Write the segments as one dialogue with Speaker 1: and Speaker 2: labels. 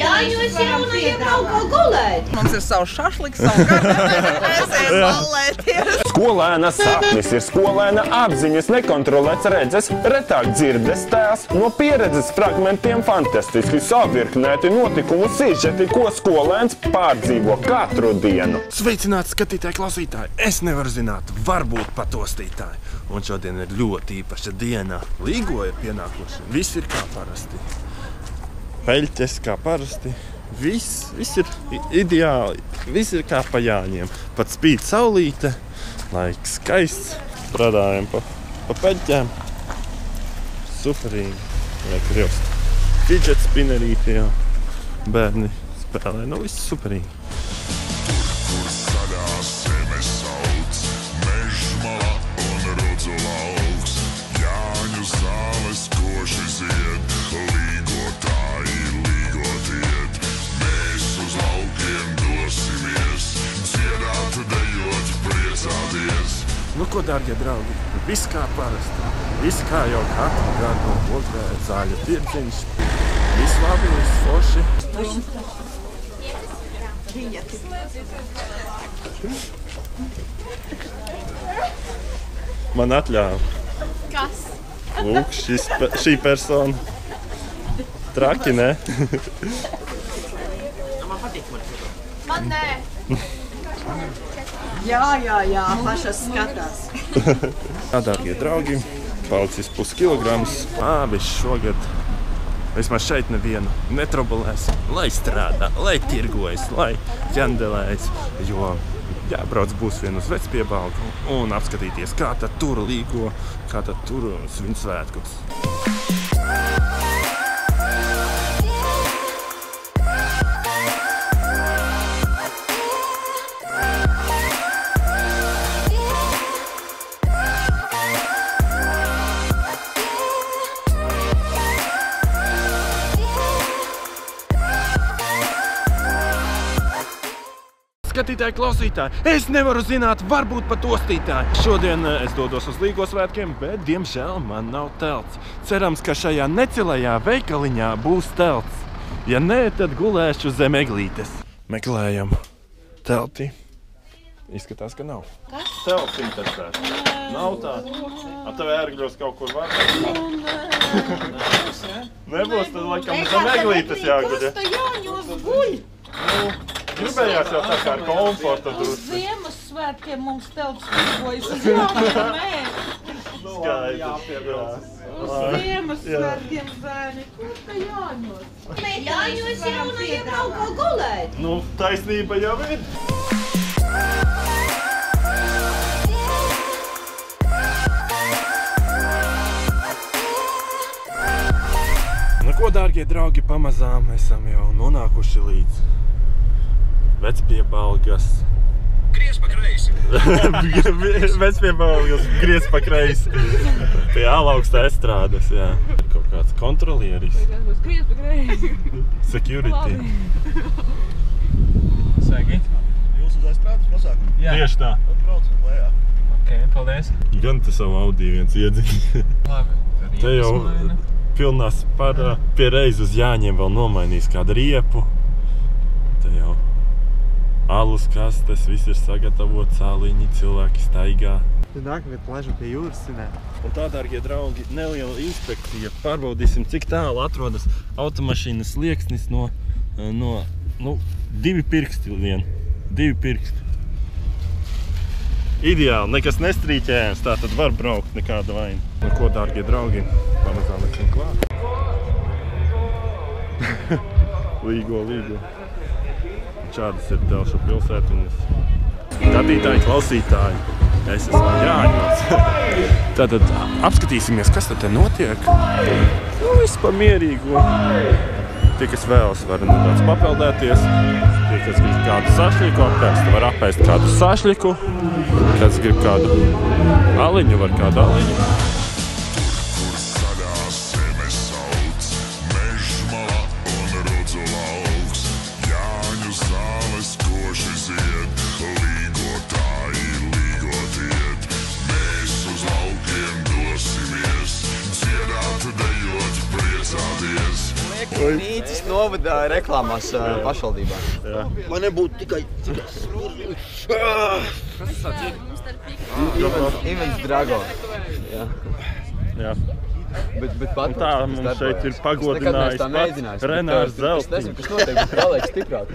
Speaker 1: Jāņos jaunajiem nav ko gulēt.
Speaker 2: Mums ir savs šašliks, savu gardu. Mēs ejam ballēties.
Speaker 3: Skolēna sapnis ir skolēna apziņas, nekontrolēts redzes, retāk dzirdes tēls, no pieredzes fragmentiem fantastiski savirknēti notikumu sižeti, ko skolēns pārdzīvo katru dienu.
Speaker 4: Sveicināti skatītāji, klausītāji! Es nevaru zināt, varbūt pat ostītāji. Un šodien ir ļoti īpaša diena. Līgo ir pienākuši. Viss ir kā parasti. Peļķes kā parasti. Viss ir ideāli. Viss ir kā pa Jāņiem. Pat spīd saulīte. Laiks skaists. Strādājam pa peļķēm. Superīgi. Liek riost. Fidget spinnerīti jau. Bērni spēlē. Nu, viss superīgi. Nu, ko, dārgie draugi, viss kā parasti, viss kā jau katru gadu, otrē zāļu tirdziņš, viss labi, viss forši. Man atļāva.
Speaker 5: Kas?
Speaker 4: Lūk, šī persona. Traki, ne?
Speaker 5: Man nē.
Speaker 1: Jā, pašas skatās.
Speaker 4: Jā, dārgie draugi, palicis puskilograms. Viss šogad, vismaz šeit nevienu netrobulēs, lai strādā, lai tirgojas, lai ķendelējas, jo jābrauc būs vien uz Vecpiebalgu un apskatīties, kā tad tur līgo, kā tad tur svin svētkus. Skatītāji, klausītāji, es nevaru zināt, varbūt pat ostītāji. Šodien es dodos uz Līgo svētkiem, bet, diemžēl, man nav telts. Cerams, ka šajā necilajā veikaliņā būs telts. Ja nē, tad gulēšu zem eglītes. Meklējam telti. Izskatās, ka nav.
Speaker 5: Kas?
Speaker 4: Telts interesēs. Nav tā. Tev ērgļos kaut kur var? Nebūs, tad laikam zem eglītes jāguļ.
Speaker 1: Kas tā Jāņos guļ?
Speaker 4: Gribējās jau tā kā ar komforta
Speaker 1: Uz
Speaker 4: drusku.
Speaker 1: Ziemassvētkiem mums telts līgojas uz Jāņiem,
Speaker 4: Skaidrs.
Speaker 1: Uz Ziemassvētkiem, zēni, kur tā Jāņos? Jāņos jaunajiem nav ko gulēt.
Speaker 4: Nu, taisnība jau ir. Nu ko, dārgie draugi, pamazām esam jau nonākuši līdz Vecpiebalgas.
Speaker 6: Griez pa kreisi.
Speaker 4: Vecpiebalgas griez pa kreisi. Pie ālaugsta estrādes, jā. Ir kaut kāds kontrolieris.
Speaker 5: Griez pa kreisi.
Speaker 4: Security.
Speaker 6: Sveiki.
Speaker 7: Jūs uz estrādes pasākumu?
Speaker 6: Jā.
Speaker 4: Tieši tā.
Speaker 7: Tad braucam lejā.
Speaker 6: Ok, paldies.
Speaker 4: Gan te savu Audi viens iedziņ.
Speaker 6: Labi.
Speaker 4: Te jau pilnās pie reiz uz Jāņiem vēl nomainīs kādu riepu. Te jau alus kastes, viss ir sagatavots, cāliņi, cilvēki staigā.
Speaker 8: Tad nākamgad plažam pie jūras cinē.
Speaker 4: Un tā, dārgie draugi, neliela inspekcija. Pārbaudīsim, cik tālu atrodas automašīnas slieksnis no 2 pirksti vien. 2 pirksti. Ideāli, nekas nestrīķējams, tā tad var braukt, nekāda vaina. Nu ko, dārgie draugi, pamazām esam klāt. Līgo. Šādas ir Telšu pilsētiņas. Skatītāji, klausītāji, es esmu Jāņos. Tātad apskatīsimies, kas tad te notiek. Nu, viss pa mierīgo. Tie, kas vēlas, var nedaudz papeldēties. Tie, kas grib kādu sašļiku apēst, var apēst kādu sašļiku. Kas grib kādu aliņu, var kādu aliņu.
Speaker 9: Nīcis novadā reklāmās pašvaldībā.
Speaker 7: Lai nebūtu tikai...
Speaker 9: Imants Drago.
Speaker 4: Jā.
Speaker 9: Bet pat
Speaker 4: tā mums šeit ir pagodinājis pats Renārs Zeltiņš.
Speaker 9: Es nezinu, kas notiek, bet paliek stiprāk.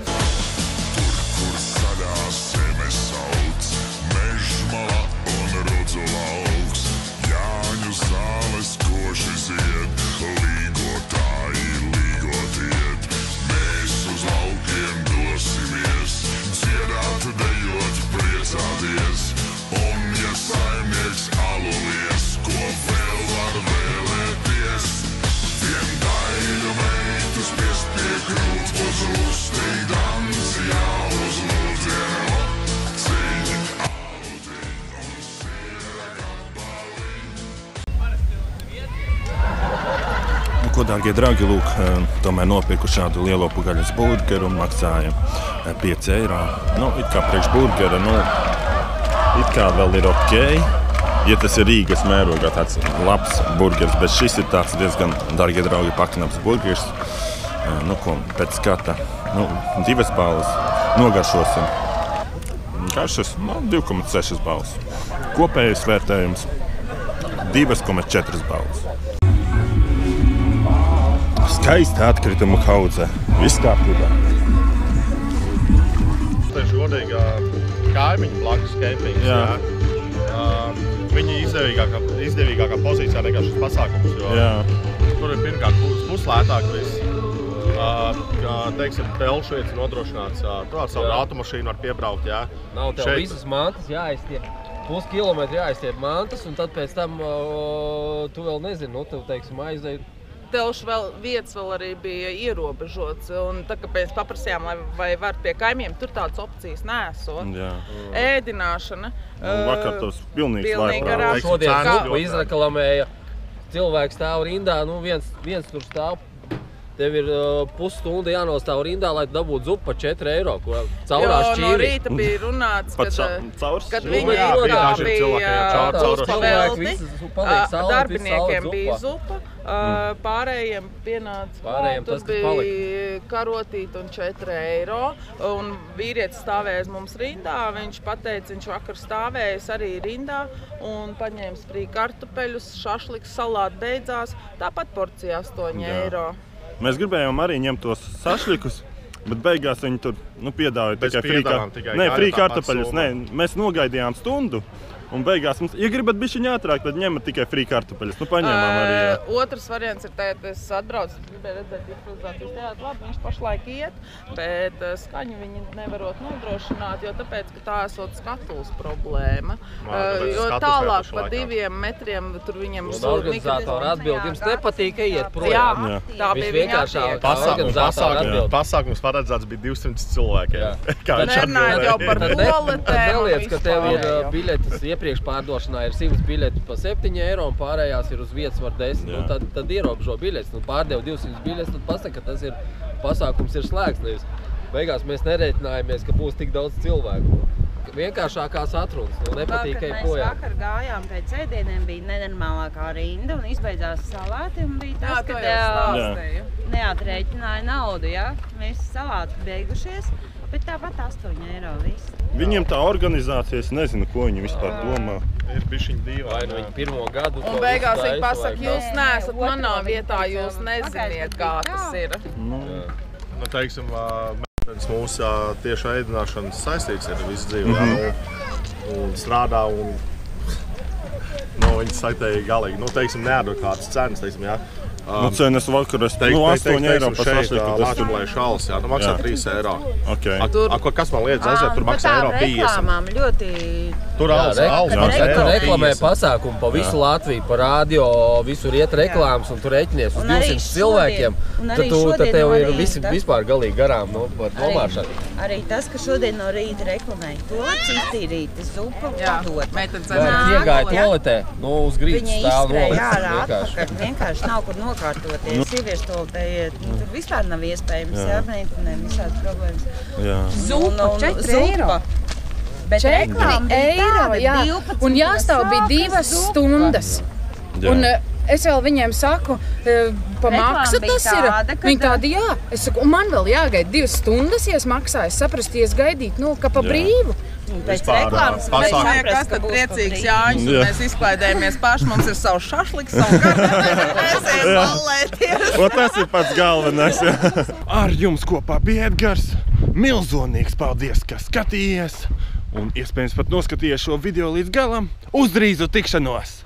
Speaker 4: Ko, dārgie draugi, lūk, tomēr nopirku šādu lielo gaļas burgeru un maksāju 5 eiro. Nu, it kā priekš burgera, nu, it kā vēl ir ok. Ja tas ir Rīgas mērogā tāds labs burgers, bet šis ir tāds diezgan, dārgie draugi, paknaps burgers. Nu, ko, pēc skata, nu, 2 balvas nogaršosim. Garšas, nu, 2,6 balvas. Kopējais vērtējums 2,4 balvas. Skaista atkrituma kaudze. Viss kārtībā.
Speaker 7: Tas ir godīgā kaimiņu blakus kempings.
Speaker 4: Jā.
Speaker 7: Viņi izdevīgākā pozīcijā nekā šis pasākums, jo tur ir pirmkārt puslētāk viss. Teiksim, telšu vietas nodrošināts. Tu ar savu automašīnu var piebraukt, jā.
Speaker 10: Nav tev visas mantas jāiztiek. Puskilometri jāiztiek mantas, un tad pēc tam tu vēl nezini, nu, tev, teiksim, aizdēji.
Speaker 2: Telšu vietas vēl arī bija ierobežots, un tā, kāpēc paprasījām, vai var pie kaimiem, tur tādas opcijas neesot. Ēdināšana.
Speaker 4: Vakar tos pilnīgs laikprāt.
Speaker 10: Šodien zupu izreklamēja, cilvēks stāv rindā, nu viens tur stāv. Tev ir pusstunda jānostāv rindā, lai dabūtu zupu par 4 eiro, ko caurās šķīvi.
Speaker 2: Jo no rīta bija runāts, kad viņi uzpavelti, darbiniekiem bija zupa, pārējiem pienāca, tur bija karotīte un 4 eiro, un vīrietis stāvēs mums rindā, viņš pateica, viņš vakar stāvējas arī rindā, un paņēma sprī kartupeļus, šašliks, salāti beidzās, tāpat porcija 8 eiro.
Speaker 4: Mēs gribējām arī ņemt tos sašlikus, bet beigās viņi tur piedāvāja tikai frī kartupeļus. Mēs nogaidījām stundu, un beigās mums, ja gribat bišķiņ ātrāk, tad ņemat tikai frī kartupeļus. Nu, paņēmām arī.
Speaker 2: Otrs variants ir tagad, es atbraucu, gribēju redzēt improvizācijas teātru, labi, viņš pašlaik iet, bet skaņu viņi nevarot nodrošināt, jo tāpēc, ka tā esot skatuves problēma. Jo tālāk pa 2 metriem tur viņam
Speaker 10: organizātori atbild, jums nepatīk, ka iet projām.
Speaker 2: Jā, tā bija viņa attiek.
Speaker 7: Pasākums paredzēts bija 200 cilvēkiem.
Speaker 2: Nerunājot jau par toaletēm.
Speaker 10: Neliec, ka tev ir biļetes iepriekš pārdošanā ir 100 biļetes pa 7 eiro un pārējās ir uz vietas var 10. Nu, tad ierobežo biļetes. Nu, pārdeva 200 biļetes, tad pasaka, ka tas ir pasākums ir slēgts. Nevis. Beigās mēs nereiķinājāmies, ka būs tik daudz cilvēku. Vienkāršākās atrunas. Nu, nepatīk, ka ir projām.
Speaker 1: Mēs vakar gājām pēc ēdieniem, bija nenormālākā rinda un izbeidzās salāti un bija tas, kad neatrēķināja naudu, ja? Mēs salāti beigušies, bet tāpat 8 eiro viss.
Speaker 4: Viņiem tā organizācija, es nezinu, ko viņi vispār domā.
Speaker 7: Ir bišķiņ dīvaini.
Speaker 10: Vai nu viņi pirmo gadu
Speaker 2: un beigās viņi pasaka, jūs neesat manā vietā, jūs neziniet, kā tas ir.
Speaker 7: Nu, teiksim, mūsu tieši ēdināšanas saistīts ar visu dzīvi, un strādā, un viņi saitēja galīgi, teiksim, neādot kādas cenas, teiksim, jā.
Speaker 4: Cenas vakaras, 8 eiro par sašliku.
Speaker 7: Lāčumlē šalis, jā, maksā 3 eiro. Kas man liedz aiziet, tur maksā eiro 50.
Speaker 1: Bet tā reklāmām ļoti...
Speaker 7: Tur
Speaker 10: reklamē pasākumu pa visu Latviju, pa radio, visur iet reklāmas un tu reķinies uz 200 cilvēkiem. Tad tev ir vispār galīgi garām par nomāršanu.
Speaker 1: Arī tas, ka šodien no rīta reklamēja to citīrīti, zupa, padot.
Speaker 10: Iegāja toaletē, uz grīdas stāv
Speaker 1: nolis. Atpakaļ, vienkārši nav kur nokārtoties. Sieviešu toaletē iet, tur vispār nav iespējams, meitenēm visādas problēmas.
Speaker 5: Zupa, 4 eiro.
Speaker 1: Bet reklāma bija tāda 12.
Speaker 5: Un jāstāv bija 2 stundas. Un
Speaker 11: es vēl viņiem saku, pa maksu tas ir. Viņi tādi, jā. Es saku, un man vēl jāgaida 2 stundas, ja es maksāju. Es saprastu, ja es gaidītu, ka pa brīvu.
Speaker 1: Pēc reklāmas
Speaker 2: kas tad priecīgs Jāņus, un mēs izklaidējamies paši, mums ir savs šašliks, savu kartē, mēs ejam ballēties.
Speaker 4: Tas ir pats galvenais. Ar jums kopā bija Edgars. Milzonīgs paldies, ka skatījies. Un iespējams pat noskatījies šo video līdz galam. Uz drīzu tikšanos!